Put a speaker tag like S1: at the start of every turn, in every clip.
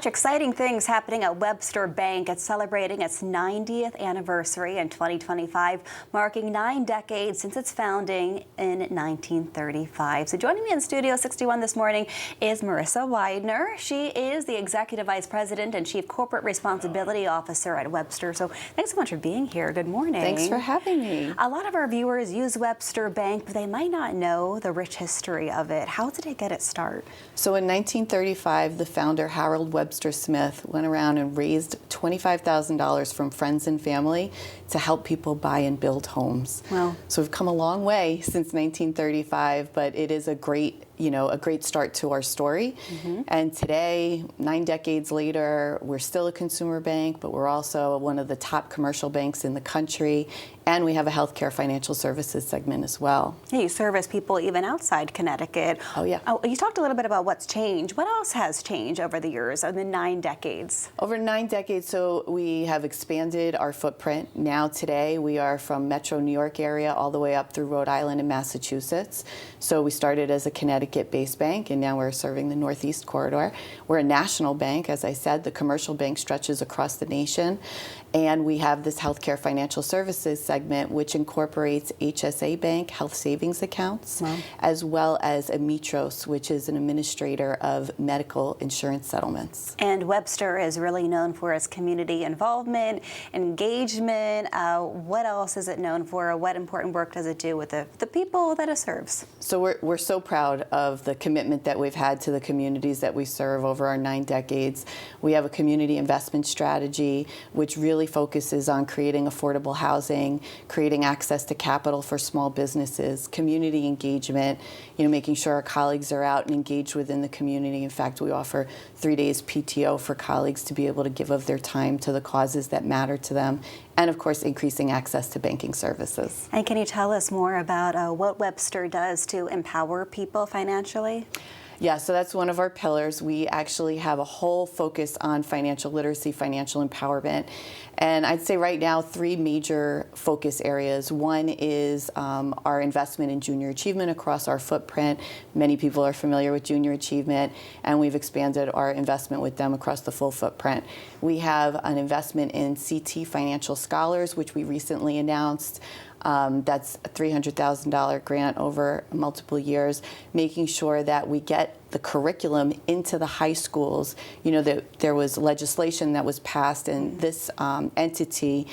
S1: Exciting things happening at Webster Bank. It's celebrating its 90th anniversary in 2025, marking 9 decades since its founding in 1935. So joining me in Studio 61 this morning is Marissa Weidner. She is the Executive Vice President and Chief Corporate Responsibility Officer at Webster. So thanks so much for being here. Good morning.
S2: Thanks for having me.
S1: A lot of our viewers use Webster Bank, but they might not know the rich history of it. How did it get its start?
S2: So in 1935, the founder, Harold Webster Smith, went around and raised $25,000 from friends and family to help people buy and build homes.
S1: Wow.
S2: So we've come a long way since 1935, but it is a great start to our story.
S1: Mm-hmm.
S2: And today, 9 decades later, we're still a consumer bank, but we're also one of the top commercial banks in the country. And we have a healthcare financial services segment as well.
S1: Yeah, you service people even outside Connecticut.
S2: Oh, yeah.
S1: You talked a little bit about what's changed. What else has changed over the years, in the 9 decades?
S2: Over 9 decades, so we have expanded our footprint. Now today, we are from Metro New York area all the way up through Rhode Island and Massachusetts. So we started as a Connecticut-based bank, and now we're serving the Northeast corridor. We're a national bank. As I said, the commercial bank stretches across the nation. And we have this healthcare financial services segment, which incorporates HSA Bank, health savings accounts,
S1: wow,
S2: as well as Amitros, which is an administrator of medical insurance settlements.
S1: And Webster is really known for its community involvement, engagement. What else is it known for? What important work does it do with the people that it serves?
S2: So we're so proud of the commitment that we've had to the communities that we serve over our 9 decades. We have a community investment strategy, which really focuses on creating affordable housing, creating access to capital for small businesses, community engagement, making sure our colleagues are out and engaged within the community. In fact, we offer 3 days PTO for colleagues to be able to give of their time to the causes that matter to them, and of course, increasing access to banking services.
S1: And can you tell us more about what Webster does to empower people financially?
S2: Yeah, so that's one of our pillars. We actually have a whole focus on financial literacy, financial empowerment. And I'd say right now 3 major focus areas. One is our investment in junior achievement across our footprint. Many people are familiar with junior achievement, and we've expanded our investment with them across the full footprint. We have an investment in CT Financial Scholars, which we recently announced. That's a $300,000 grant over multiple years, making sure that we get the curriculum into the high schools. That there was legislation that was passed, and this entity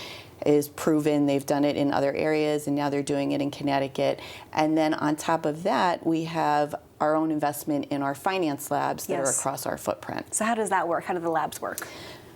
S2: is proven. They've done it in other areas, and now they're doing it in Connecticut. And then on top of that, we have our own investment in our finance labs that are across our footprint.
S1: So how does that work? How do the labs work?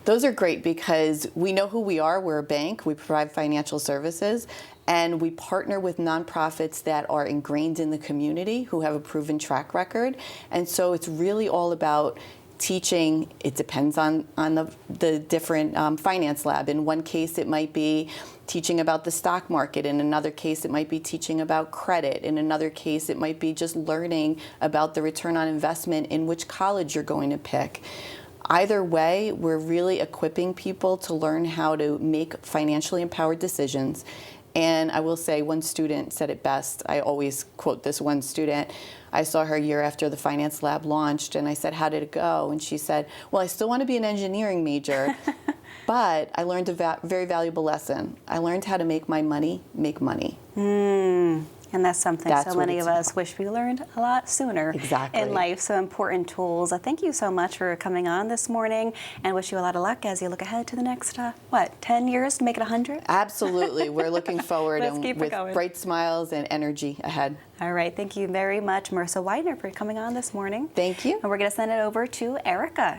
S2: Those are great because we know who we are. We're a bank. We provide financial services. And we partner with nonprofits that are ingrained in the community, who have a proven track record. And so it's really all about teaching. It depends on the different finance lab. In one case, it might be teaching about the stock market. In another case, it might be teaching about credit. In another case, it might be just learning about the return on investment in which college you're going to pick. Either way, we're really equipping people to learn how to make financially empowered decisions. And I will say, one student said it best. I always quote this one student. I saw her a year after the finance lab launched, and I said, "How did it go?" And she said, "Well, I still want to be an engineering major, but I learned a very valuable lesson. I learned how to make my money make money."
S1: And that's something so many of us wish we learned a lot sooner in life. So important tools. Thank you so much for coming on this morning, and wish you a lot of luck as you look ahead to the next, 10 years to make it 100?
S2: Absolutely. We're looking forward with bright smiles and energy ahead.
S1: All right. Thank you very much, Marissa Weidner, for coming on this morning.
S2: Thank you.
S1: And we're going to send it over to Erica.